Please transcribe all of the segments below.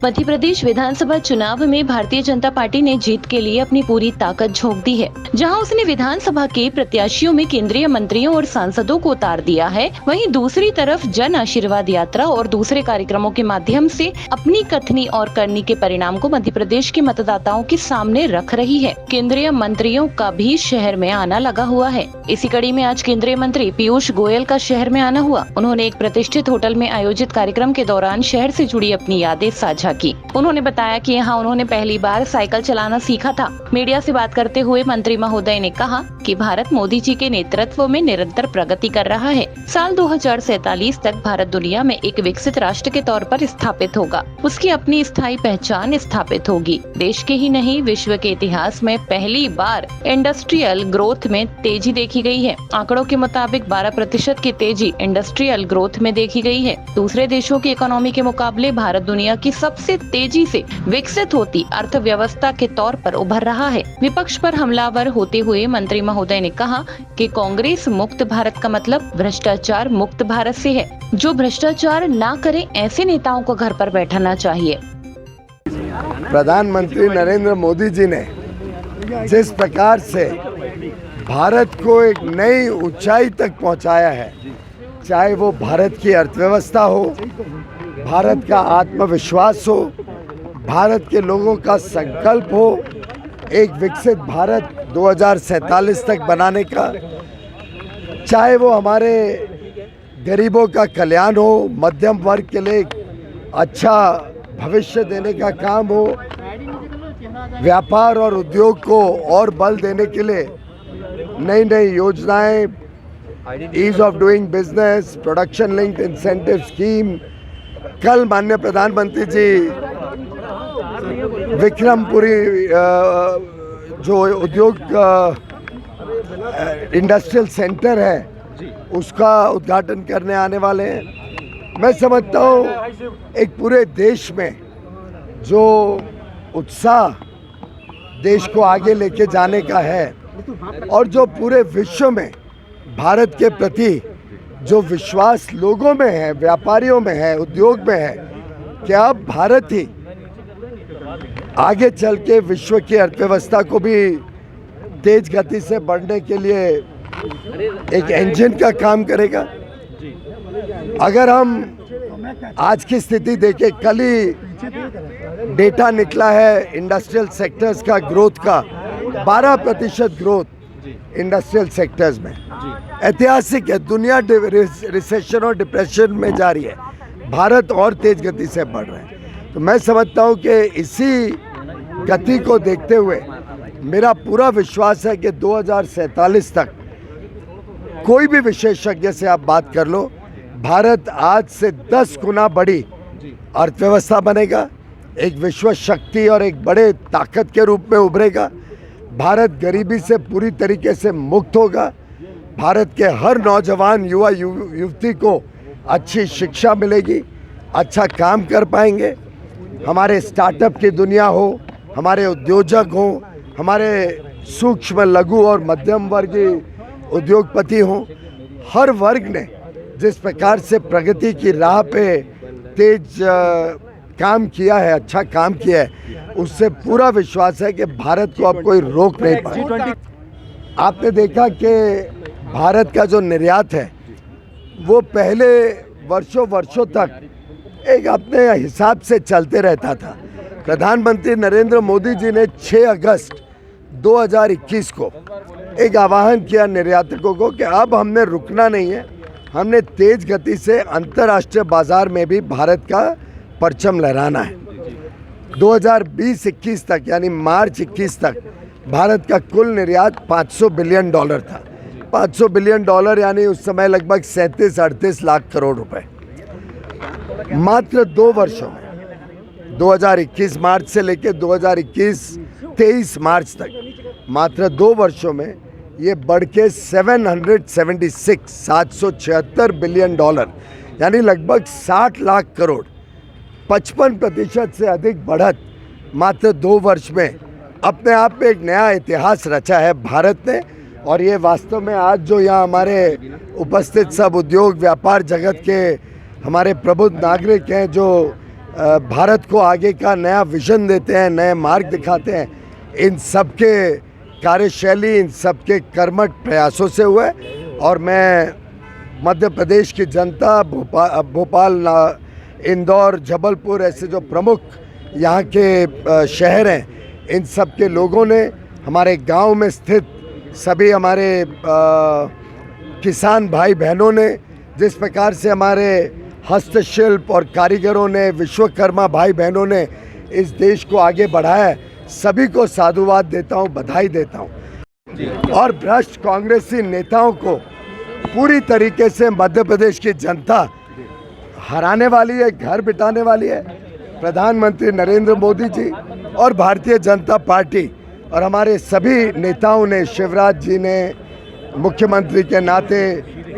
मध्य प्रदेश विधानसभा चुनाव में भारतीय जनता पार्टी ने जीत के लिए अपनी पूरी ताकत झोंक दी है। जहां उसने विधानसभा के प्रत्याशियों में केंद्रीय मंत्रियों और सांसदों को उतार दिया है, वहीं दूसरी तरफ जन आशीर्वाद यात्रा और दूसरे कार्यक्रमों के माध्यम से अपनी कथनी और करनी के परिणाम को मध्य प्रदेश के मतदाताओं के सामने रख रही है। केंद्रीय मंत्रियों का भी शहर में आना लगा हुआ है। इसी कड़ी में आज केंद्रीय मंत्री पीयूष गोयल का शहर में आना हुआ। उन्होंने एक प्रतिष्ठित होटल में आयोजित कार्यक्रम के दौरान शहर से जुड़ी अपनी यादें साझा की। उन्होंने बताया कि यहाँ उन्होंने पहली बार साइकिल चलाना सीखा था। मीडिया से बात करते हुए मंत्री महोदय ने कहा कि भारत मोदी जी के नेतृत्व में निरंतर प्रगति कर रहा है। साल 2047 तक भारत दुनिया में एक विकसित राष्ट्र के तौर पर स्थापित होगा। उसकी अपनी स्थायी पहचान स्थापित होगी। देश के ही नहीं, विश्व के इतिहास में पहली बार इंडस्ट्रियल ग्रोथ में तेजी देखी गई है। आंकड़ों के मुताबिक 12% की तेजी इंडस्ट्रियल ग्रोथ में देखी गई है। दूसरे देशों की इकोनॉमी के मुकाबले भारत दुनिया की सबसे तेजी से विकसित होती अर्थव्यवस्था के तौर पर उभर रहा है। विपक्ष पर हमलावर होते हुए मंत्री महोदय ने कहा कि कांग्रेस मुक्त भारत का मतलब भ्रष्टाचार मुक्त भारत से है। जो भ्रष्टाचार ना करे, ऐसे नेताओं को घर पर बैठना चाहिए। प्रधानमंत्री नरेंद्र मोदी जी ने जिस प्रकार से भारत को एक नई ऊंचाई तक पहुंचाया है, चाहे वो भारत की अर्थव्यवस्था हो, भारत का आत्मविश्वास हो, भारत के लोगों का संकल्प हो एक विकसित भारत 2047 तक बनाने का, चाहे वो हमारे गरीबों का कल्याण हो, मध्यम वर्ग के लिए अच्छा भविष्य देने का काम हो, व्यापार और उद्योग को और बल देने के लिए नई नई योजनाएं, ease of doing business, production linked incentive scheme. कल माननीय प्रधानमंत्री जी विक्रमपुरी जो उद्योग इंडस्ट्रियल सेंटर है उसका उद्घाटन करने आने वाले हैं। मैं समझता हूँ एक पूरे देश में जो उत्साह देश को आगे लेके जाने का है और जो पूरे विश्व में भारत के प्रति जो विश्वास लोगों में है, व्यापारियों में है, उद्योग में है कि अब भारत ही आगे चल के विश्व की अर्थव्यवस्था को भी तेज गति से बढ़ने के लिए एक इंजन का काम करेगा। अगर हम आज की स्थिति देखें, कल ही डेटा निकला है इंडस्ट्रियल सेक्टर्स का ग्रोथ का, 12% ग्रोथ इंडस्ट्रियल सेक्टर्स में, ऐतिहासिक है। दुनिया रिसेशन और डिप्रेशन में जा रही है, भारत और तेज गति से बढ़ रहा है। तो मैं समझता हूँ कि इसी गति को देखते हुए मेरा पूरा विश्वास है कि 2047 तक कोई भी विशेषज्ञ से आप बात कर लो, भारत आज से 10 गुना बड़ी अर्थव्यवस्था बनेगा, एक विश्व शक्ति और एक बड़े ताकत के रूप में उभरेगा। भारत गरीबी से पूरी तरीके से मुक्त होगा। भारत के हर नौजवान युवा युवती को अच्छी शिक्षा मिलेगी, अच्छा काम कर पाएंगे। हमारे स्टार्टअप की दुनिया हो, हमारे उद्योजक हो, हमारे सूक्ष्म लघु और मध्यम वर्गीय उद्योगपति हों, हर वर्ग ने जिस प्रकार से प्रगति की राह पे तेज काम किया है, अच्छा काम किया है, उससे पूरा विश्वास है कि भारत को अब कोई रोक नहीं पाएगा। आपने देखा कि भारत का जो निर्यात है वो पहले वर्षों तक एक अपने हिसाब से चलते रहता था। प्रधानमंत्री नरेंद्र मोदी जी ने 6 अगस्त 2021 को एक आह्वान किया निर्यातकों को कि अब हमने रुकना नहीं है, हमने तेज गति से अंतर्राष्ट्रीय बाजार में भी भारत का परचम लहराना है। 2020-21 तक यानी मार्च 21 तक भारत का कुल निर्यात $500 बिलियन था। $500 बिलियन यानी उस समय लगभग 37-38 लाख करोड़ रुपए। मात्र 2 वर्षों में 2021 मार्च से लेकर 2021-23 मार्च तक मात्र 2 वर्षों में ये बढ़ के $776 बिलियन यानी लगभग 60 लाख करोड़, 55% से अधिक बढ़त मात्र 2 वर्ष में अपने आप में एक नया इतिहास रचा है भारत ने। और ये वास्तव में आज जो यहाँ हमारे उपस्थित सब उद्योग व्यापार जगत के हमारे प्रबुद्ध नागरिक हैं जो भारत को आगे का नया विजन देते हैं, नए मार्ग दिखाते हैं, इन सबके कार्यशैली, इन सबके कर्मठ प्रयासों से हुए। और मैं मध्य प्रदेश की जनता, भोपाल, इंदौर, जबलपुर ऐसे जो प्रमुख यहाँ के शहर हैं, इन सब के लोगों ने, हमारे गांव में स्थित सभी हमारे किसान भाई बहनों ने, जिस प्रकार से हमारे हस्तशिल्प और कारीगरों ने, विश्वकर्मा भाई बहनों ने इस देश को आगे बढ़ाया है, सभी को साधुवाद देता हूँ, बधाई देता हूँ। और भ्रष्ट कांग्रेसी नेताओं को पूरी तरीके से मध्य प्रदेश की जनता हराने वाली है, घर बिठाने वाली है। प्रधानमंत्री नरेंद्र मोदी जी और भारतीय जनता पार्टी और हमारे सभी नेताओं ने, शिवराज जी ने मुख्यमंत्री के नाते,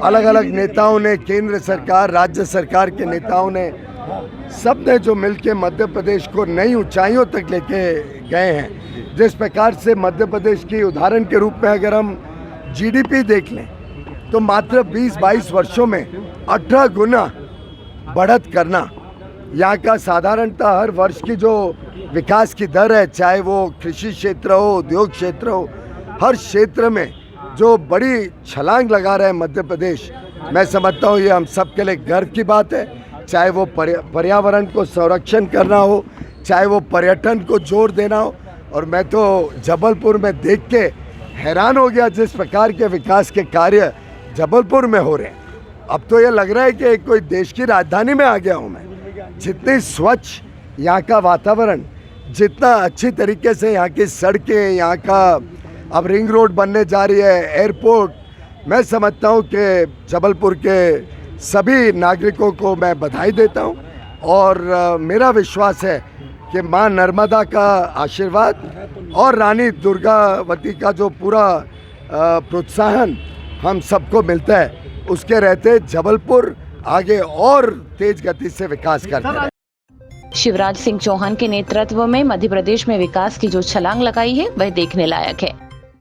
अलग अलग नेताओं ने, केंद्र सरकार, राज्य सरकार के नेताओं ने, सब ने जो मिलके मध्य प्रदेश को नई ऊंचाइयों तक लेके गए हैं। जिस प्रकार से मध्य प्रदेश की उदाहरण के रूप में अगर हम जीडीपी देख लें तो मात्र 20-22 वर्षों में 18 गुना बढ़त करना, यहाँ का साधारणतः हर वर्ष की जो विकास की दर है, चाहे वो कृषि क्षेत्र हो, उद्योग क्षेत्र हो, हर क्षेत्र में जो बड़ी छलांग लगा रहा है मध्य प्रदेश, मैं समझता हूँ ये हम सब के लिए गर्व की बात है। चाहे वो पर्यावरण को संरक्षण करना हो, चाहे वो पर्यटन को जोर देना हो। और मैं तो जबलपुर में देख के हैरान हो गया जिस प्रकार के विकास के कार्य जबलपुर में हो रहे हैं। अब तो ये लग रहा है कि कोई देश की राजधानी में आ गया हूँ मैं। जितनी स्वच्छ यहाँ का वातावरण, जितना अच्छी तरीके से यहाँ की सड़कें, यहाँ का अब रिंग रोड बनने जा रही है, एयरपोर्ट, मैं समझता हूँ कि जबलपुर के सभी नागरिकों को मैं बधाई देता हूँ। और मेरा विश्वास है कि माँ नर्मदा का आशीर्वाद और रानी दुर्गावती का जो पूरा प्रोत्साहन हम सबको मिलता है, उसके रहते जबलपुर आगे और तेज गति से विकास करता है। शिवराज सिंह चौहान के नेतृत्व में मध्य प्रदेश में विकास की जो छलांग लगाई है वह देखने लायक है।